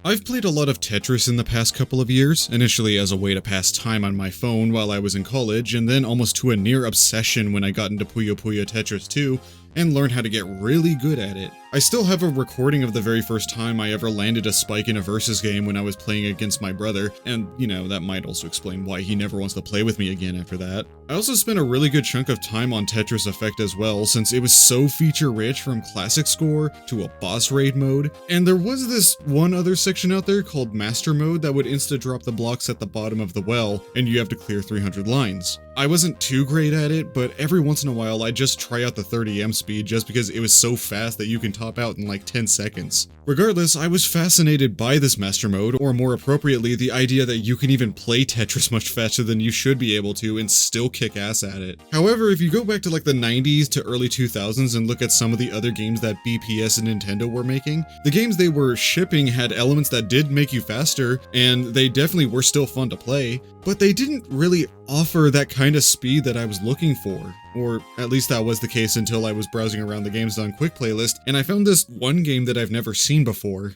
I've played a lot of Tetris in the past couple of years, initially as a way to pass time on my phone while I was in college, and then almost to a near obsession when I got into Puyo Puyo Tetris 2 and learned how to get really good at it. I still have a recording of the very first time I ever landed a spike in a versus game when I was playing against my brother, and that might also explain why he never wants to play with me again after that. I also spent a really good chunk of time on Tetris Effect as well, since it was so feature-rich from classic score to a boss raid mode, and there was this one other section out there called Master Mode that would insta-drop the blocks at the bottom of the well, and you have to clear 300 lines. I wasn't too great at it, but every once in a while I'd just try out the 30M speed just because it was so fast that you can top out in like 10 seconds. Regardless, I was fascinated by this Master Mode, or more appropriately, the idea that you can even play Tetris much faster than you should be able to and still kick ass at it. However, if you go back to like the 90s to early 2000s and look at some of the other games that BPS and Nintendo were making, the games they were shipping had elements that did make you faster, and they definitely were still fun to play, but they didn't really offer that kind of speed that I was looking for. Or at least that was the case until I was browsing around the Games Done Quick playlist, and I found this one game that I've never seen before.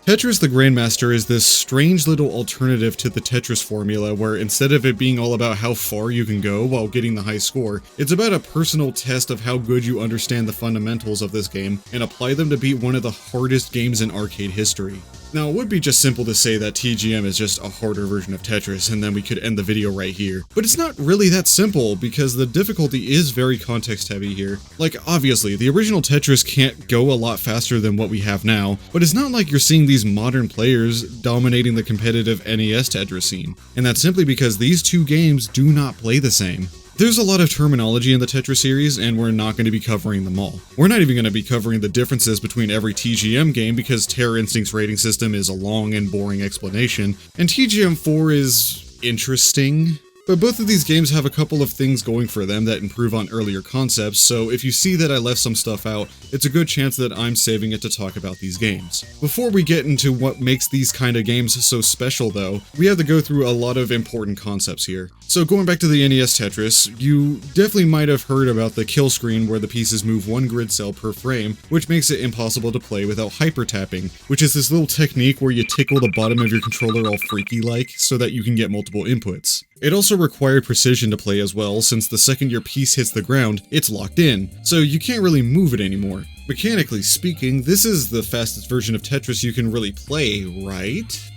Tetris the Grandmaster is this strange little alternative to the Tetris formula where instead of it being all about how far you can go while getting the high score, it's about a personal test of how good you understand the fundamentals of this game and apply them to beat one of the hardest games in arcade history. Now, it would be just simple to say that TGM is just a harder version of Tetris, and then we could end the video right here. But it's not really that simple, because the difficulty is very context-heavy here. Like, obviously, the original Tetris can't go a lot faster than what we have now, but it's not like you're seeing these modern players dominating the competitive NES Tetris scene. And that's simply because these two games do not play the same. There's a lot of terminology in the Tetris series, and we're not going to be covering them all. We're not even going to be covering the differences between every TGM game because Terror Instinct's rating system is a long and boring explanation, and TGM 4 is interesting. But both of these games have a couple of things going for them that improve on earlier concepts, so if you see that I left some stuff out, it's a good chance that I'm saving it to talk about these games. Before we get into what makes these kind of games so special though, we have to go through a lot of important concepts here. So going back to the NES Tetris, you definitely might have heard about the kill screen where the pieces move one grid cell per frame, which makes it impossible to play without hyper tapping, which is this little technique where you tickle the bottom of your controller all freaky-like so that you can get multiple inputs. It also required precision to play as well, since the second your piece hits the ground, it's locked in, so you can't really move it anymore. Mechanically speaking, this is the fastest version of Tetris you can really play, right?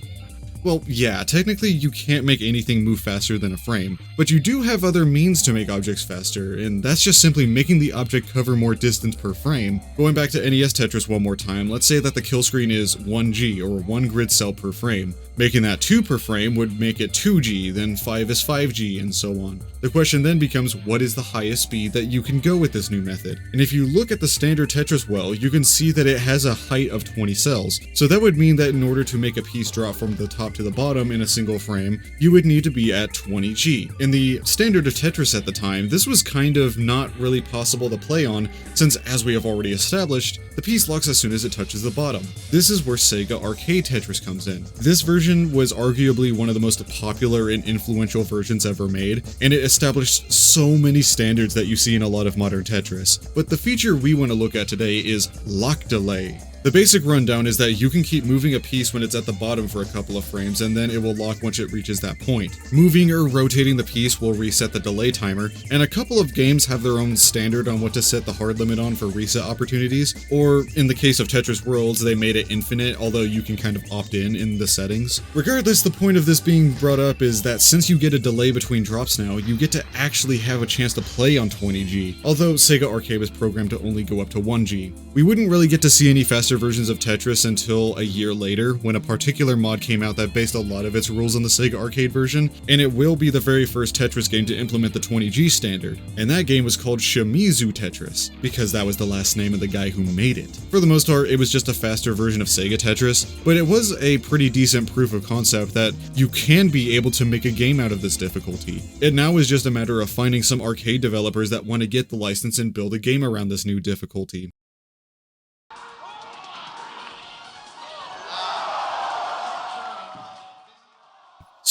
Well, yeah, technically you can't make anything move faster than a frame, but you do have other means to make objects faster, and that's just simply making the object cover more distance per frame. Going back to NES Tetris one more time, let's say that the kill screen is 1G, or 1 grid cell per frame. Making that 2 per frame would make it 2G, then 5 is 5G, and so on. The question then becomes, what is the highest speed that you can go with this new method? And if you look at the standard Tetris well, you can see that it has a height of 20 cells, so that would mean that in order to make a piece drop from the top to the bottom in a single frame, you would need to be at 20G. In the standard of Tetris at the time, this was kind of not really possible to play on, since as we have already established, the piece locks as soon as it touches the bottom. This is where Sega Arcade Tetris comes in. This version was arguably one of the most popular and influential versions ever made, and it established so many standards that you see in a lot of modern Tetris. But the feature we want to look at today is lock delay. The basic rundown is that you can keep moving a piece when it's at the bottom for a couple of frames, and then it will lock once it reaches that point. Moving or rotating the piece will reset the delay timer, and a couple of games have their own standard on what to set the hard limit on for reset opportunities, or in the case of Tetris Worlds, they made it infinite, although you can kind of opt in the settings. Regardless, the point of this being brought up is that since you get a delay between drops now, you get to actually have a chance to play on 20G, although Sega Arcade was programmed to only go up to 1G. We wouldn't really get to see any faster versions of Tetris until a year later, when a particular mod came out that based a lot of its rules on the Sega Arcade version, and it will be the very first Tetris game to implement the 20G standard, and that game was called Shimizu Tetris, because that was the last name of the guy who made it. For the most part, it was just a faster version of Sega Tetris, but it was a pretty decent proof of concept that you can be able to make a game out of this difficulty. It now is just a matter of finding some arcade developers that want to get the license and build a game around this new difficulty.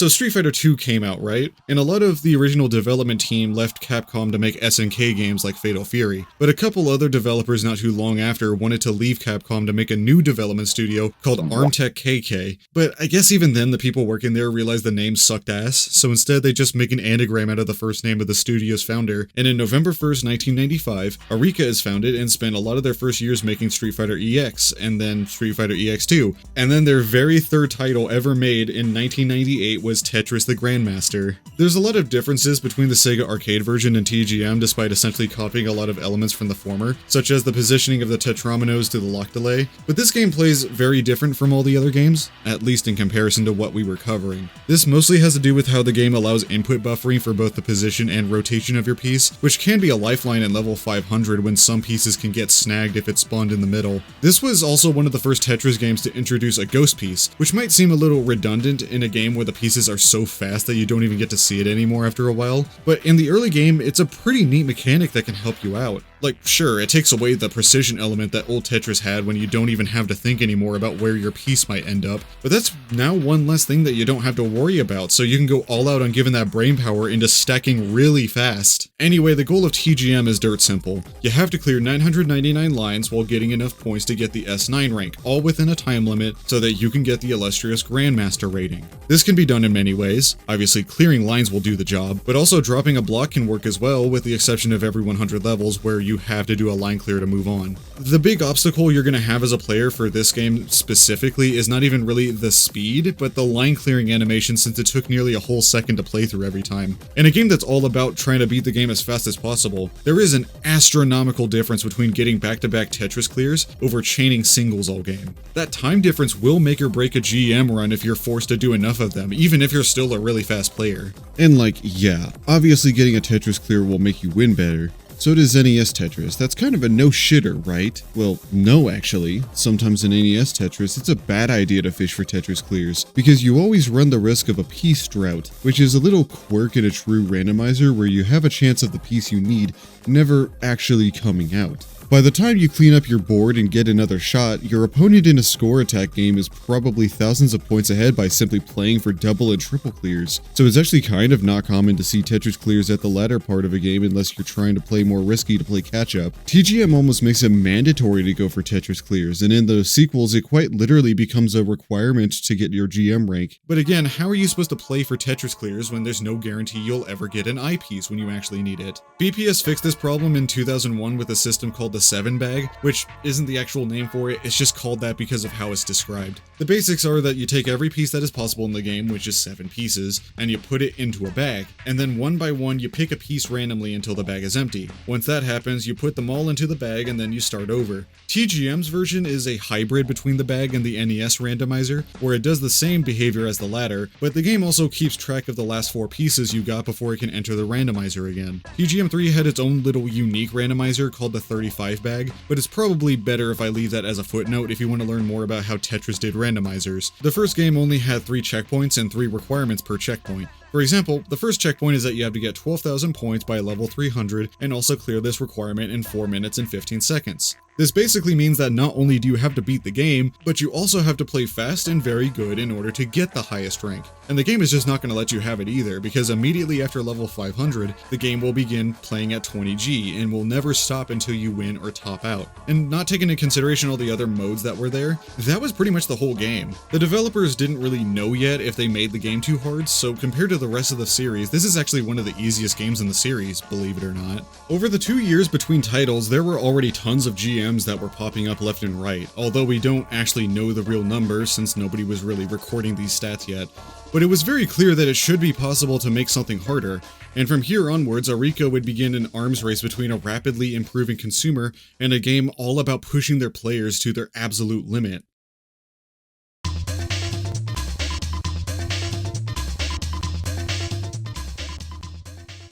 So Street Fighter 2 came out, right? And a lot of the original development team left Capcom to make SNK games like Fatal Fury, but a couple other developers not too long after wanted to leave Capcom to make a new development studio called ArmTech KK, but I guess even then the people working there realized the name sucked ass, so instead they just make an anagram out of the first name of the studio's founder, and in November 1st, 1995, Arika is founded and spent a lot of their first years making Street Fighter EX, and then Street Fighter EX2, and then their very third title ever made in 1998 was Tetris the Grandmaster. There's a lot of differences between the Sega arcade version and TGM despite essentially copying a lot of elements from the former, such as the positioning of the tetrominos to the lock delay, but this game plays very different from all the other games, at least in comparison to what we were covering. This mostly has to do with how the game allows input buffering for both the position and rotation of your piece, which can be a lifeline in level 500 when some pieces can get snagged if it's spawned in the middle. This was also one of the first Tetris games to introduce a ghost piece, which might seem a little redundant in a game where the pieces are so fast that you don't even get to see it anymore after a while, but in the early game, it's a pretty neat mechanic that can help you out. Like, sure, it takes away the precision element that old Tetris had when you don't even have to think anymore about where your piece might end up, but that's now one less thing that you don't have to worry about, so you can go all out on giving that brain power into stacking really fast. Anyway, the goal of TGM is dirt simple. You have to clear 999 lines while getting enough points to get the S9 rank, all within a time limit so that you can get the illustrious Grandmaster rating. This can be done in many ways. Obviously, clearing lines will do the job, but also dropping a block can work as well, with the exception of every 100 levels where you have to do a line clear to move on. The big obstacle you're going to have as a player for this game specifically is not even really the speed, but the line clearing animation, since it took nearly a whole second to play through every time. In a game that's all about trying to beat the game as fast as possible, there is an astronomical difference between getting back-to-back Tetris clears over chaining singles all game. That time difference will make or break a GM run if you're forced to do enough of them, even if you're still a really fast player. And like, yeah, obviously getting a Tetris clear will make you win better. So does NES Tetris. That's kind of a no-shitter, right? Well, no actually. Sometimes in NES Tetris, it's a bad idea to fish for Tetris clears, because you always run the risk of a piece drought, which is a little quirk in a true randomizer where you have a chance of the piece you need never actually coming out. By the time you clean up your board and get another shot, your opponent in a score attack game is probably thousands of points ahead by simply playing for double and triple clears. So it's actually kind of not common to see Tetris clears at the latter part of a game unless you're trying to play more risky to play catch up. TGM almost makes it mandatory to go for Tetris clears, and in the sequels it quite literally becomes a requirement to get your GM rank. But again, how are you supposed to play for Tetris clears when there's no guarantee you'll ever get an eyepiece when you actually need it? BPS fixed this problem in 2001 with a system called the 7 bag, which isn't the actual name for it, it's just called that because of how it's described. The basics are that you take every piece that is possible in the game, which is 7 pieces, and you put it into a bag, and then one by one you pick a piece randomly until the bag is empty. Once that happens, you put them all into the bag and then you start over. TGM's version is a hybrid between the bag and the NES randomizer, where it does the same behavior as the latter, but the game also keeps track of the last 4 pieces you got before it can enter the randomizer again. TGM 3 had its own little unique randomizer called the 35 bag, but it's probably better if I leave that as a footnote if you want to learn more about how Tetris did randomizers. The first game only had 3 checkpoints and 3 requirements per checkpoint. For example, the first checkpoint is that you have to get 12,000 points by level 300 and also clear this requirement in 4 minutes and 15 seconds. This basically means that not only do you have to beat the game, but you also have to play fast and very good in order to get the highest rank. And the game is just not going to let you have it either, because immediately after level 500, the game will begin playing at 20G and will never stop until you win or top out. And not taking into consideration all the other modes that were there, that was pretty much the whole game. The developers didn't really know yet if they made the game too hard, so compared to the rest of the series, this is actually one of the easiest games in the series, believe it or not. Over the 2 years between titles, there were already tons of GMs that were popping up left and right, although we don't actually know the real numbers since nobody was really recording these stats yet. But it was very clear that it should be possible to make something harder, and from here onwards, Arika would begin an arms race between a rapidly improving consumer and a game all about pushing their players to their absolute limit.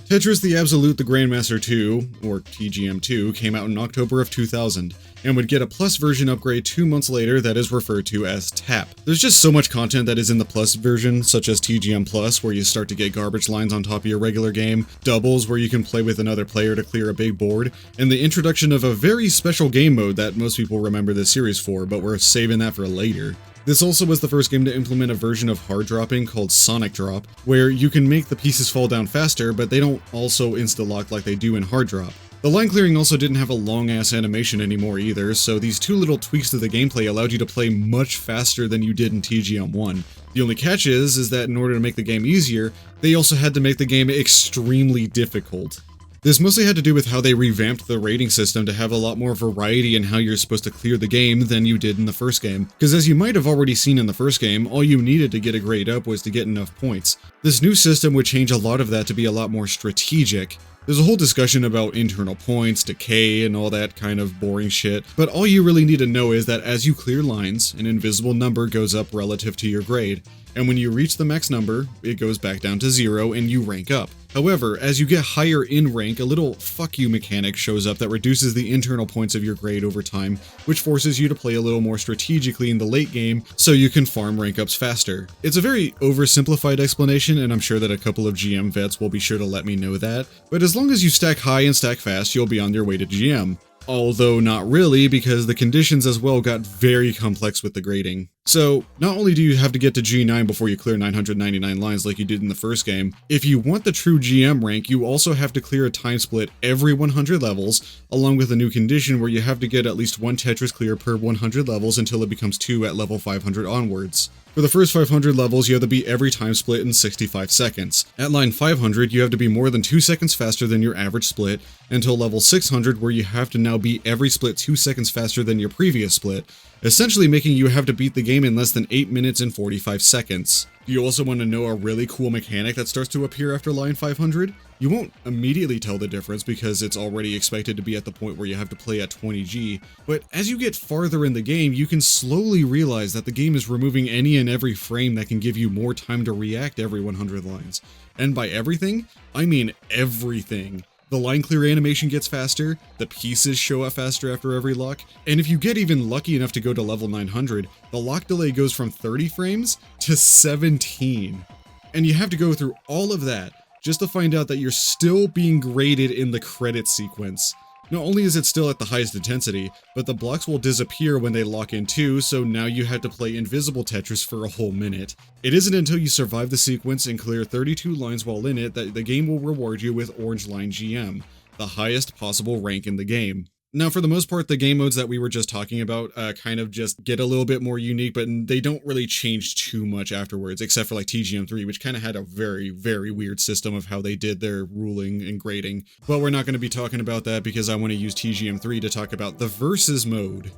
Tetris the Absolute the Grandmaster 2, or TGM2, came out in October of 2000, and would get a Plus version upgrade 2 months later that is referred to as TAP. There's just so much content that is in the Plus version, such as TGM Plus, where you start to get garbage lines on top of your regular game, doubles where you can play with another player to clear a big board, and the introduction of a very special game mode that most people remember this series for, but we're saving that for later. This also was the first game to implement a version of hard dropping called Sonic Drop, where you can make the pieces fall down faster, but they don't also insta-lock like they do in hard drop. The line clearing also didn't have a long-ass animation anymore either, so these two little tweaks to the gameplay allowed you to play much faster than you did in TGM1. The only catch is that in order to make the game easier, they also had to make the game extremely difficult. This mostly had to do with how they revamped the rating system to have a lot more variety in how you're supposed to clear the game than you did in the first game. Because as you might have already seen in the first game, all you needed to get a grade up was to get enough points. This new system would change a lot of that to be a lot more strategic. There's a whole discussion about internal points, decay, and all that kind of boring shit, but all you really need to know is that as you clear lines, an invisible number goes up relative to your grade, and when you reach the max number, it goes back down to 0 and you rank up. However, as you get higher in rank, a little fuck you mechanic shows up that reduces the internal points of your grade over time, which forces you to play a little more strategically in the late game so you can farm rank ups faster. It's a very oversimplified explanation, and I'm sure that a couple of GM vets will be sure to let me know that, but as long as you stack high and stack fast, you'll be on your way to GM. Although not really, because the conditions as well got very complex with the grading. So, not only do you have to get to G9 before you clear 999 lines like you did in the first game, if you want the true GM rank, you also have to clear a time split every 100 levels, along with a new condition where you have to get at least one Tetris clear per 100 levels until it becomes 2 at level 500 onwards. For the first 500 levels, you have to beat every time split in 65 seconds. At line 500, you have to be more than 2 seconds faster than your average split, until level 600 where you have to now beat every split 2 seconds faster than your previous split, essentially making you have to beat the game in less than 8 minutes and 45 seconds. Do you also want to know a really cool mechanic that starts to appear after line 500? You won't immediately tell the difference because it's already expected to be at the point where you have to play at 20G, but as you get farther in the game, you can slowly realize that the game is removing any and every frame that can give you more time to react every 100 lines. And by everything, I mean everything. The line clear animation gets faster, the pieces show up faster after every lock, and if you get even lucky enough to go to level 900, the lock delay goes from 30 frames to 17. And you have to go through all of that just to find out that you're still being graded in the credit sequence. Not only is it still at the highest intensity, but the blocks will disappear when they lock in too, so now you have to play invisible Tetris for a whole minute. It isn't until you survive the sequence and clear 32 lines while in it that the game will reward you with Orange Line GM, the highest possible rank in the game. Now, for the most part, the game modes that we were just talking about kind of just get a little bit more unique, but they don't really change too much afterwards, except for like TGM3, which kind of had a very, very weird system of how they did their ruling and grading. But we're not going to be talking about that because I want to use TGM3 to talk about the Versus mode.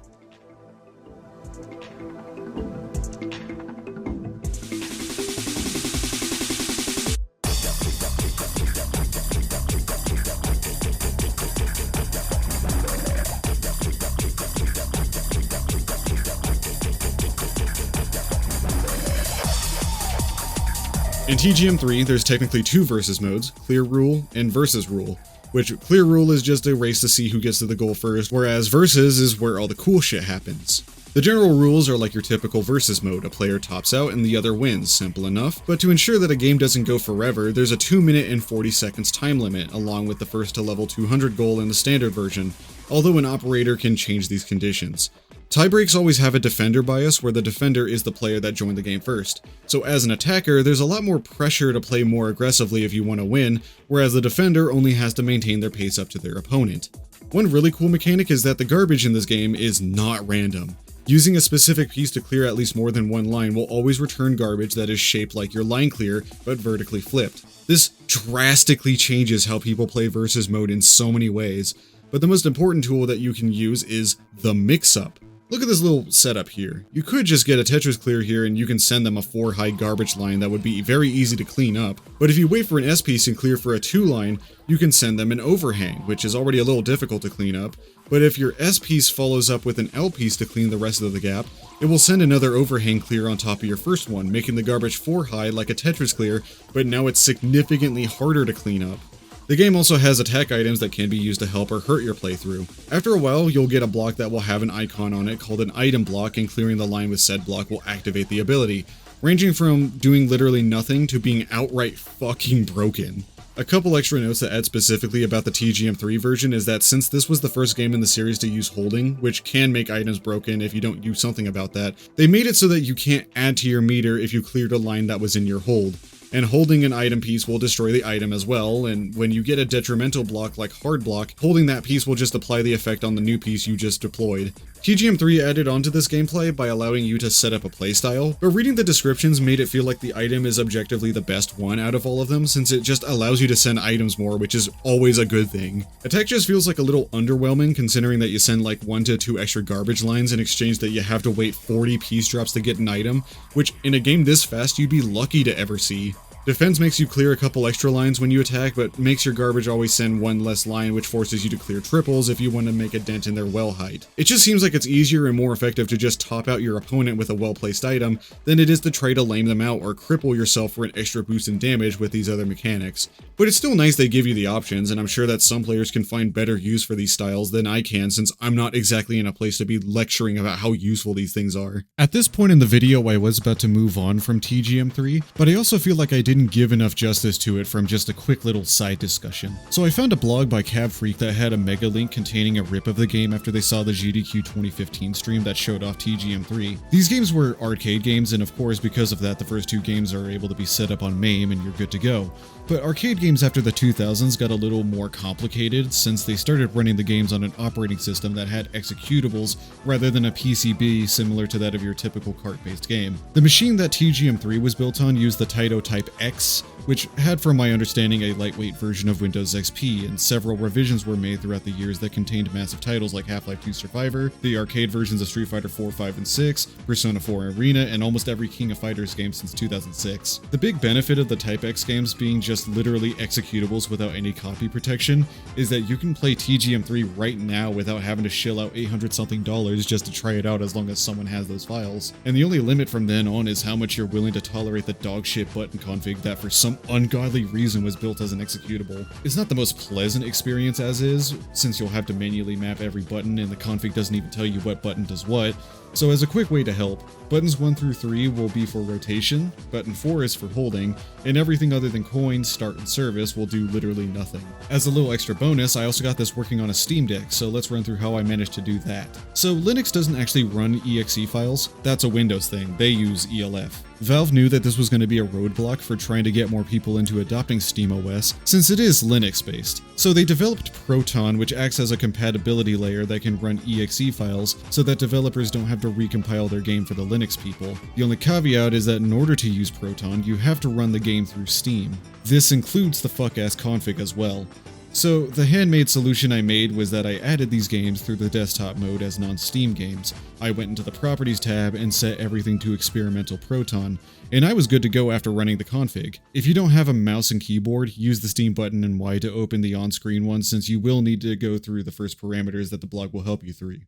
In TGM3, there's technically two Versus modes, Clear Rule and Versus Rule, which Clear Rule is just a race to see who gets to the goal first, whereas Versus is where all the cool shit happens. The general rules are like your typical Versus mode, a player tops out and the other wins, simple enough, but to ensure that a game doesn't go forever, there's a 2 minute and 40 seconds time limit, along with the first to level 200 goal in the standard version, although an operator can change these conditions. Tiebreaks always have a defender bias where the defender is the player that joined the game first. So as an attacker, there's a lot more pressure to play more aggressively if you want to win, whereas the defender only has to maintain their pace up to their opponent. One really cool mechanic is that the garbage in this game is not random. Using a specific piece to clear at least more than one line will always return garbage that is shaped like your line clear, but vertically flipped. This drastically changes how people play Versus mode in so many ways, but the most important tool that you can use is the mix-up. Look at this little setup here. You could just get a Tetris clear here and you can send them a 4 high garbage line that would be very easy to clean up. But if you wait for an S piece and clear for a 2 line, you can send them an overhang, which is already a little difficult to clean up. But if your S piece follows up with an L piece to clean the rest of the gap, it will send another overhang clear on top of your first one, making the garbage 4 high like a Tetris clear, but now it's significantly harder to clean up. The game also has attack items that can be used to help or hurt your playthrough. After a while, you'll get a block that will have an icon on it called an item block, and clearing the line with said block will activate the ability, ranging from doing literally nothing to being outright fucking broken. A couple extra notes to add specifically about the TGM3 version is that since this was the first game in the series to use holding, which can make items broken if you don't do something about that, they made it so that you can't add to your meter if you cleared a line that was in your hold. And holding an item piece will destroy the item as well, and when you get a detrimental block like hard block, holding that piece will just apply the effect on the new piece you just deployed. TGM3 added onto this gameplay by allowing you to set up a playstyle, but reading the descriptions made it feel like the item is objectively the best one out of all of them, since it just allows you to send items more, which is always a good thing. Attack just feels like a little underwhelming considering that you send like 1 to 2 extra garbage lines in exchange that you have to wait 40 piece drops to get an item, which in a game this fast you'd be lucky to ever see. Defense makes you clear a couple extra lines when you attack, but makes your garbage always send 1 less line, which forces you to clear triples if you want to make a dent in their well height. It just seems like it's easier and more effective to just top out your opponent with a well-placed item than it is to try to lame them out or cripple yourself for an extra boost in damage with these other mechanics. But it's still nice they give you the options, and I'm sure that some players can find better use for these styles than I can, since I'm not exactly in a place to be lecturing about how useful these things are. At this point in the video, I was about to move on from TGM3, but I also feel like I didn't give enough justice to it from just a quick little side discussion. So I found a blog by CabFreak that had a mega link containing a rip of the game after they saw the GDQ 2015 stream that showed off TGM3. These games were arcade games, and of course because of that the first 2 games are able to be set up on MAME and you're good to go. But arcade games after the 2000s got a little more complicated since they started running the games on an operating system that had executables rather than a PCB similar to that of your typical cart-based game. The machine that TGM3 was built on used the Taito Type X, which had, from my understanding, a lightweight version of Windows XP, and several revisions were made throughout the years that contained massive titles like Half-Life 2 Survivor, the arcade versions of Street Fighter 4, 5, and 6, Persona 4 Arena, and almost every King of Fighters game since 2006. The big benefit of the Type X games being just literally executables without any copy protection is that you can play TGM3 right now without having to shell out $800-something just to try it out as long as someone has those files. And the only limit from then on is how much you're willing to tolerate the dogshit button config that for some ungodly reason was built as an executable. It's not the most pleasant experience as is, since you'll have to manually map every button and the config doesn't even tell you what button does what. So as a quick way to help, buttons 1 through 3 will be for rotation, button 4 is for holding, and everything other than coins, start, and service will do literally nothing. As a little extra bonus, I also got this working on a Steam Deck, so let's run through how I managed to do that. So Linux doesn't actually run exe files, that's a Windows thing, they use ELF. Valve knew that this was going to be a roadblock for trying to get more people into adopting SteamOS, since it is Linux-based. So they developed Proton, which acts as a compatibility layer that can run exe files, so that developers don't have to recompile their game for the Linux people. The only caveat is that in order to use Proton, you have to run the game through Steam. This includes the fuck-ass config as well. So the handmade solution I made was that I added these games through the desktop mode as non-Steam games. I went into the Properties tab and set everything to Experimental Proton, and I was good to go after running the config. If you don't have a mouse and keyboard, use the Steam button and Y to open the on-screen one, since you will need to go through the first parameters that the blog will help you through.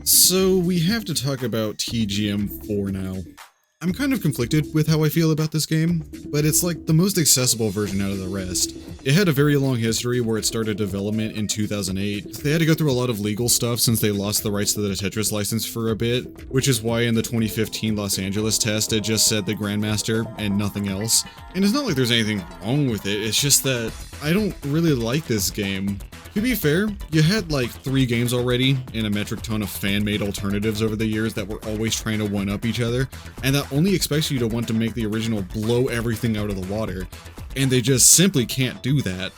So we have to talk about TGM4 now. I'm kind of conflicted with how I feel about this game, but it's like the most accessible version out of the rest. It had a very long history where it started development in 2008. They had to go through a lot of legal stuff since they lost the rights to the Tetris license for a bit, which is why in the 2015 Los Angeles test it just said the Grandmaster and nothing else. And it's not like there's anything wrong with it, it's just that I don't really like this game. To be fair, you had like 3 games already and a metric ton of fan-made alternatives over the years that were always trying to one-up each other, and that only expects you to want to make the original blow everything out of the water, and they just simply can't do that.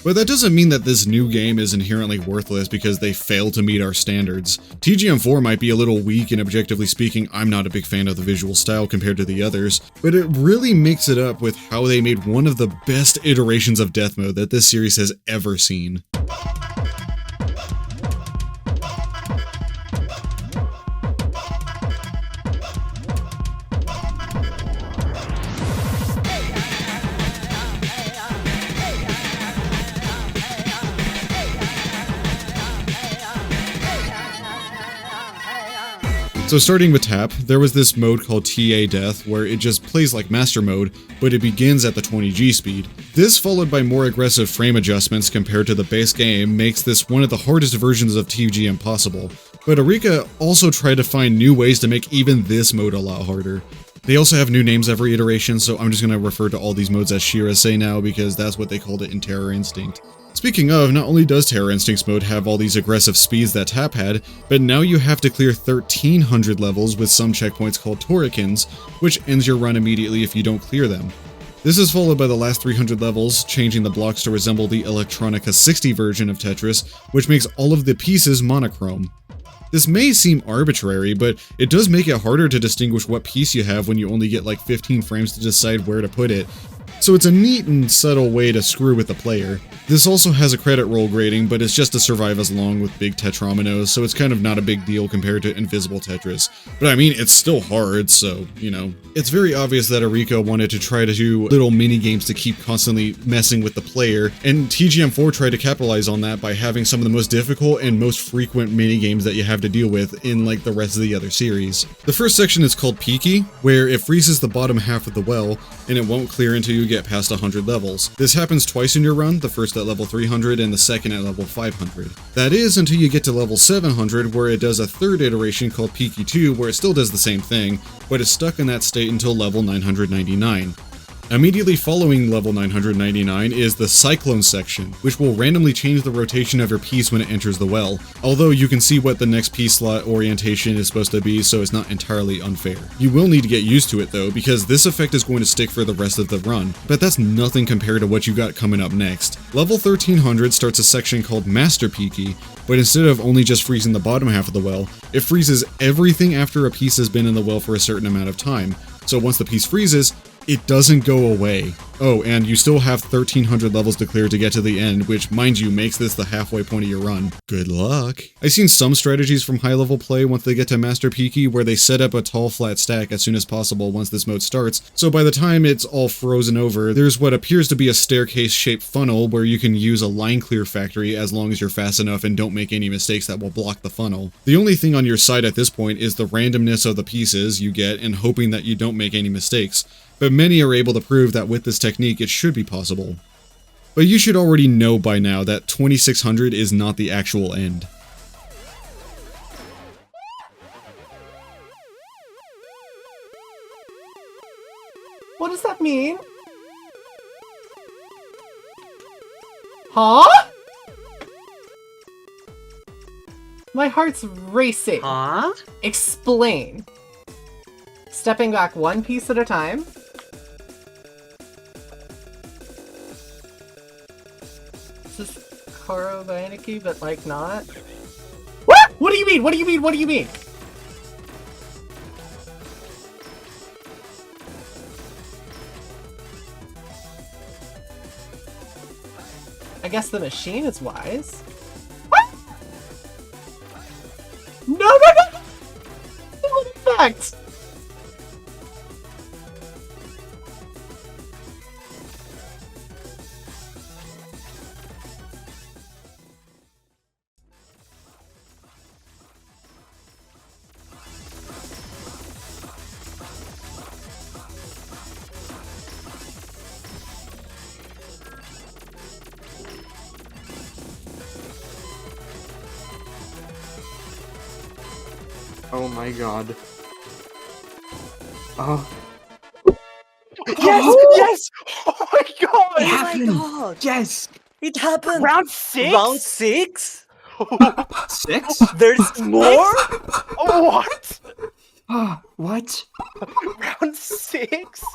But that doesn't mean that this new game is inherently worthless because they fail to meet our standards. TGM4 might be a little weak, and objectively speaking, I'm not a big fan of the visual style compared to the others, but it really makes it up with how they made one of the best iterations of death mode that this series has ever seen. So starting with tap, there was this mode called TA Death where it just plays like master mode, but it begins at the 20G speed. This, followed by more aggressive frame adjustments compared to the base game, makes this one of the hardest versions of TGM possible. But Arika also tried to find new ways to make even this mode a lot harder. They also have new names every iteration, so I'm just going to refer to all these modes as Shirazei now because that's what they called it in Terror Instinct. Speaking of, not only does Terror Instinct's mode have all these aggressive speeds that Tap had, but now you have to clear 1300 levels with some checkpoints called Torikins, which ends your run immediately if you don't clear them. This is followed by the last 300 levels, changing the blocks to resemble the Electronica 60 version of Tetris, which makes all of the pieces monochrome. This may seem arbitrary, but it does make it harder to distinguish what piece you have when you only get like 15 frames to decide where to put it, so it's a neat and subtle way to screw with the player. This also has a credit roll grading, but it's just to survive as long with big Tetrominos, so it's kind of not a big deal compared to Invisible Tetris. But I mean, it's still hard, so, you know. It's very obvious that Arika wanted to try to do little mini-games to keep constantly messing with the player, and TGM4 tried to capitalize on that by having some of the most difficult and most frequent mini-games that you have to deal with in, like, the rest of the other series. The first section is called Peaky, where it freezes the bottom half of the well, and it won't clear until you get past 100 levels. This happens twice in your run, the first at level 300 and the second at level 500. That is until you get to level 700, where it does a third iteration called Peaky 2, where it still does the same thing, but is stuck in that state until level 999. Immediately following level 999 is the Cyclone section, which will randomly change the rotation of your piece when it enters the well, although you can see what the next piece slot orientation is supposed to be, so it's not entirely unfair. You will need to get used to it though, because this effect is going to stick for the rest of the run, but that's nothing compared to what you got coming up next. Level 1300 starts a section called Master Peaky, but instead of only just freezing the bottom half of the well, it freezes everything after a piece has been in the well for a certain amount of time. So once the piece freezes, it doesn't go away. Oh, and you still have 1300 levels to clear to get to the end, which, mind you, makes this the halfway point of your run. Good luck. I've seen some strategies from high-level play once they get to Master Peaky where they set up a tall flat stack as soon as possible once this mode starts, so by the time it's all frozen over, there's what appears to be a staircase-shaped funnel where you can use a line clear factory as long as you're fast enough and don't make any mistakes that will block the funnel. The only thing on your side at this point is the randomness of the pieces you get and hoping that you don't make any mistakes. But many are able to prove that with this technique it should be possible. But you should already know by now that 2600 is not the actual end. What does that mean? Huh? My heart's racing. Huh? Explain. Stepping back one piece at a time. This is Koro Bainiki, but like not. What? What do you mean? What do you mean? What do you mean? I guess the machine is wise. What? No, no, no! What effect? Oh my god. Oh. Yes! Yes! Oh my god! It happened! God! Yes! It happened! Round 6? Round 6? 6? There's more? What? What? Round 6?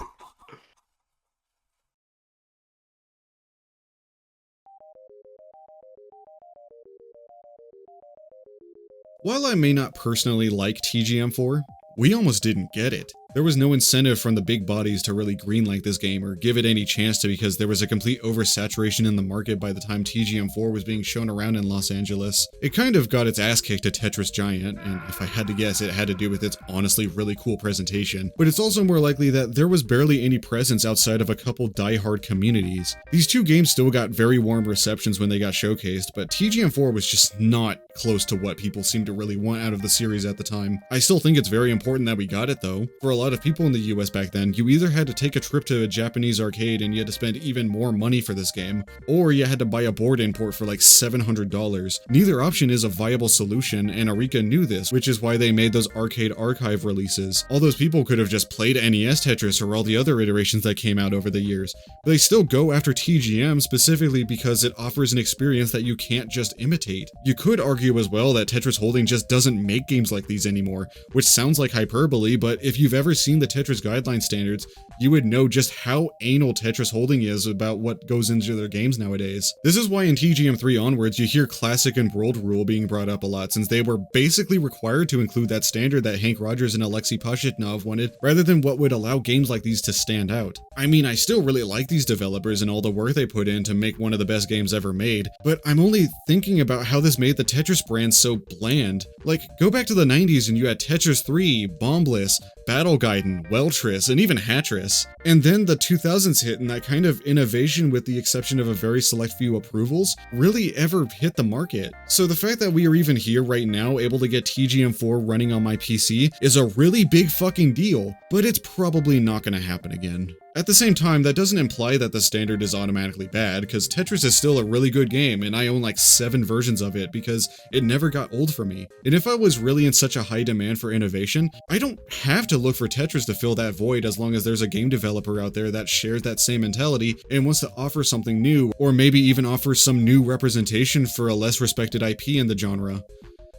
While I may not personally like TGM4, we almost didn't get it. There was no incentive from the big bodies to really greenlight this game or give it any chance to because there was a complete oversaturation in the market by the time TGM4 was being shown around in Los Angeles. It kind of got its ass kicked to Tetris Giant, and if I had to guess, it had to do with its honestly really cool presentation. But it's also more likely that there was barely any presence outside of a couple die-hard communities. These two games still got very warm receptions when they got showcased, but TGM4 was just not close to what people seemed to really want out of the series at the time. I still think it's very important that we got it though. For a lot of people in the US back then, you either had to take a trip to a Japanese arcade and you had to spend even more money for this game, or you had to buy a board import for like $700. Neither option is a viable solution, and Arika knew this, which is why they made those arcade archive releases. All those people could have just played NES Tetris or all the other iterations that came out over the years, but they still go after TGM specifically because it offers an experience that you can't just imitate. You could argue as well that Tetris Holding just doesn't make games like these anymore, which sounds like hyperbole, but if you've ever seen the Tetris guideline standards, you would know just how anal Tetris Holding is about what goes into their games nowadays. This is why in TGM3 onwards you hear Classic and World Rule being brought up a lot, since they were basically required to include that standard that Hank Rogers and Alexei Pashitnov wanted, rather than what would allow games like these to stand out. I mean, I still really like these developers and all the work they put in to make one of the best games ever made, but I'm only thinking about how this made the Tetris brand so bland. Like, go back to the 90s and you had Tetris 3, Bombliss, Battle Gaiden, Weltris, and even Hatris. And then the 2000s hit, and that kind of innovation, with the exception of a very select few approvals, really ever hit the market. So the fact that we are even here right now able to get TGM4 running on my PC is a really big fucking deal, but it's probably not gonna happen again. At the same time, that doesn't imply that the standard is automatically bad, because Tetris is still a really good game, and I own like 7 versions of it because it never got old for me. And if I was really in such a high demand for innovation, I don't have to look for Tetris to fill that void, as long as there's a game developer out there that shares that same mentality and wants to offer something new, or maybe even offer some new representation for a less respected IP in the genre.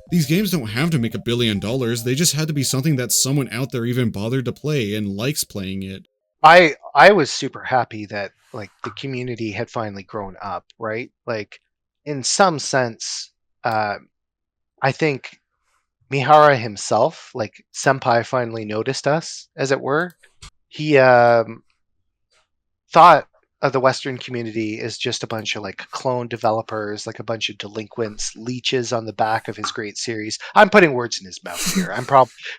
These games don't have to make $1 billion, they just had to be something that someone out there even bothered to play and likes playing it. I was super happy that like the community had finally grown up, right? Like in some sense, I think Mihara himself, like Senpai, finally noticed us, as it were. He thought of the Western community as just a bunch of like clone developers, like a bunch of delinquents, leeches on the back of his great series. I'm putting words in his mouth here.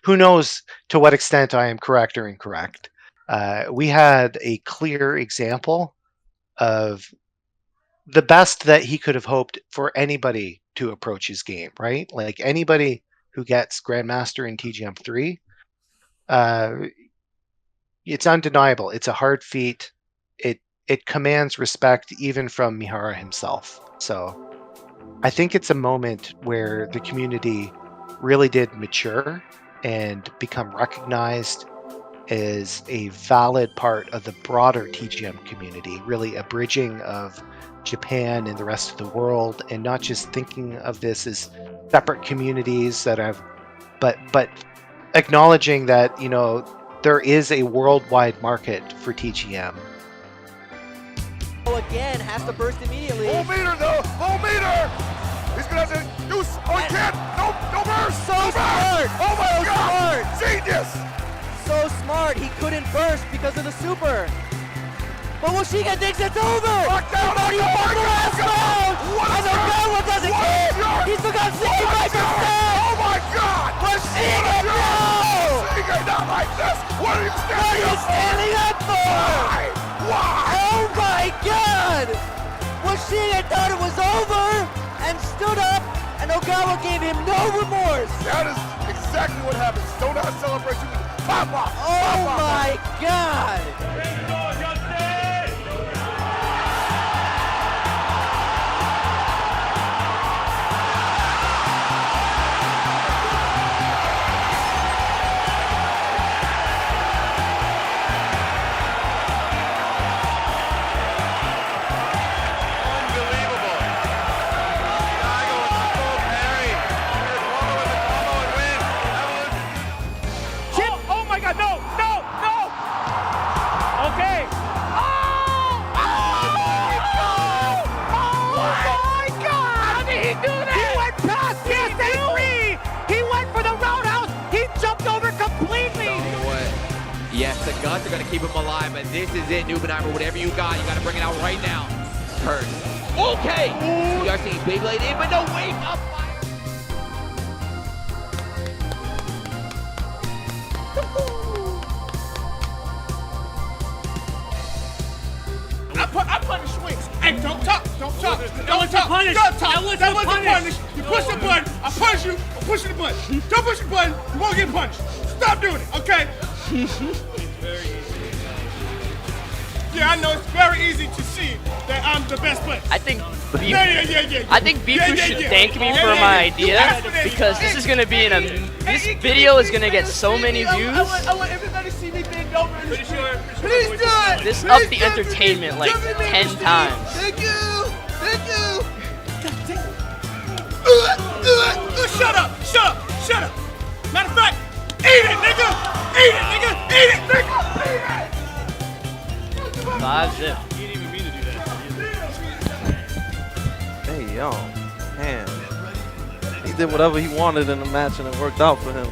Who knows to what extent I am correct or incorrect. We had a clear example of the best that he could have hoped for anybody to approach his game, right? Like anybody who gets Grandmaster in TGM3, it's undeniable. It's a hard feat. It commands respect even from Mihara himself. So I think it's a moment where the community really did mature and become recognized as a valid part of the broader TGM community, really a bridging of Japan and the rest of the world, and not just thinking of this as separate communities that have, but acknowledging that, you know, there is a worldwide market for TGM. Again, has to burst immediately. Full meter though! Full meter! He's gonna have to use. Oh, he can't! No burst! So smart! Oh my So god! smart! Genius! So smart, he couldn't burst because of the super. But Washiga thinks it's over! Knockdown! He won the last round! And Ogawa doesn't care! He still got 65%! Oh my god! Washiga, no! Washiga, not like this! What are you What standing are you up for? standing up for? Why? Oh my god! Washiga thought it was over and stood up, and Ogawa gave him no remorse! That is exactly what happens. Don't have celebration. Pop off! Oh my god! Yes, the guts are going to keep him alive, but this is it, Nubenheimer. Whatever you got to bring it out right now. Curse. Okay! So you are seeing Beyblade in, but no, wake up! I punish swings. Hey, don't talk. Don't talk. That was a punish. Don't talk. That was a punish. punish. You push the button. I punish you. I'm pushing the button. Don't push the button. You won't get punished. Stop doing it, okay? Yeah, I know it's very easy to see that I'm the best player. I think Beef, Yeah. I think Beef should thank me for my idea because this is gonna be this video is gonna get so many views. I want everybody to see me bend over. Pretty sure. Please do it. This upped the entertainment like 10 times. Thank you. Thank you. Shut up. Matter of fact, eat it, nigga. Eat it, nigga. 5-zip. Hey, yo, man. He did whatever he wanted in the match and it worked out for him.